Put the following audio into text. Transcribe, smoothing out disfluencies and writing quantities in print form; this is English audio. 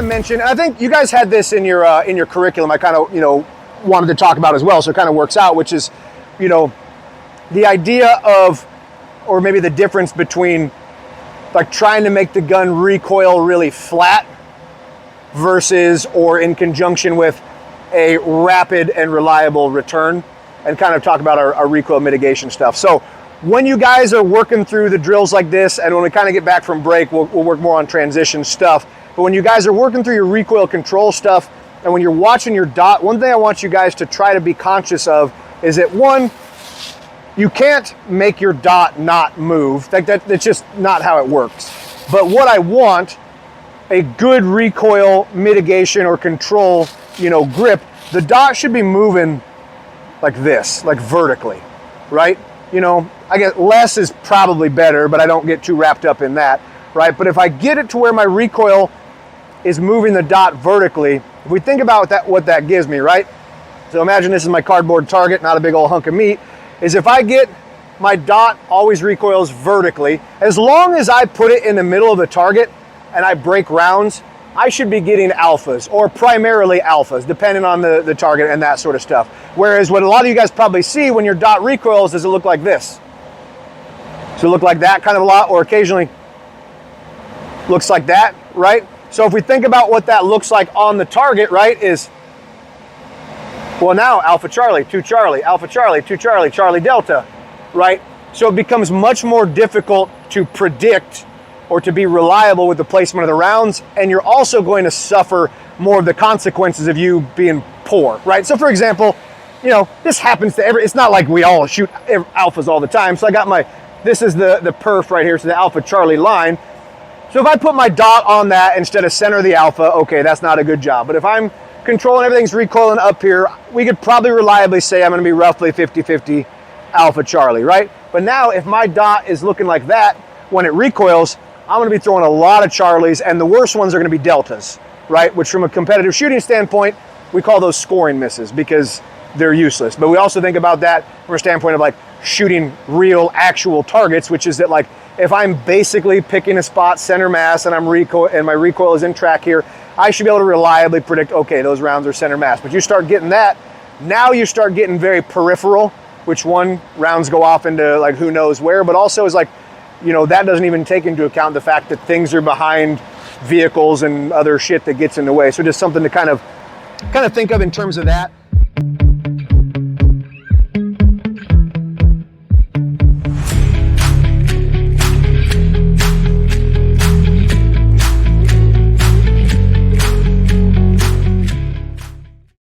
mention, and I think you guys had this in your curriculum, I kind of, wanted to talk about as well, so it kind of works out, which is, the idea of, or maybe the difference between like trying to make the gun recoil really flat versus, or in conjunction with, a rapid and reliable return, and kind of talk about our recoil mitigation stuff. So when you guys are working through the drills like this, and when we kind of get back from break, we'll work more on transition stuff. But when you guys are working through your recoil control stuff, and when you're watching your dot, one thing I want you guys to try to be conscious of is that, one, you can't make your dot not move. Like that's just not how it works. But what I want, a good recoil mitigation or control, grip, the dot should be moving like this, like vertically, right? I guess less is probably better, but I don't get too wrapped up in that, right? But if I get it to where my recoil is moving the dot vertically, if we think about what that gives me, right? So imagine this is my cardboard target, not a big old hunk of meat, is if I get my dot always recoils vertically, as long as I put it in the middle of the target and I break rounds, I should be getting alphas, or primarily alphas, depending on the target and that sort of stuff. Whereas what a lot of you guys probably see when your dot recoils, does it look like this? So it look like that kind of a lot, or occasionally looks like that, right? So if we think about what that looks like on the target, right, is, well, now Alpha Charlie, 2 Charlie, Alpha Charlie, 2 Charlie, Charlie Delta, right? So it becomes much more difficult to predict or to be reliable with the placement of the rounds, and you're also going to suffer more of the consequences of you being poor, right? So for example, this happens to it's not like we all shoot alphas all the time. So I got this is the perf right here, so the Alpha Charlie line. So if I put my dot on that instead of center of the alpha, okay, that's not a good job. But if I'm controlling everything's recoiling up here, we could probably reliably say I'm gonna be roughly 50-50 Alpha Charlie, right? But now if my dot is looking like that, when it recoils, I'm gonna be throwing a lot of Charlies, and the worst ones are gonna be Deltas, right? Which from a competitive shooting standpoint, we call those scoring misses because they're useless. But we also think about that from a standpoint of like shooting real actual targets, which is that like, if I'm basically picking a spot center mass and my recoil is in track here, I should be able to reliably predict, okay, those rounds are center mass. But you start getting that, now you start getting very peripheral, which rounds go off into like who knows where, but also is like, that doesn't even take into account the fact that things are behind vehicles and other shit that gets in the way. So just something to kind of think of in terms of that.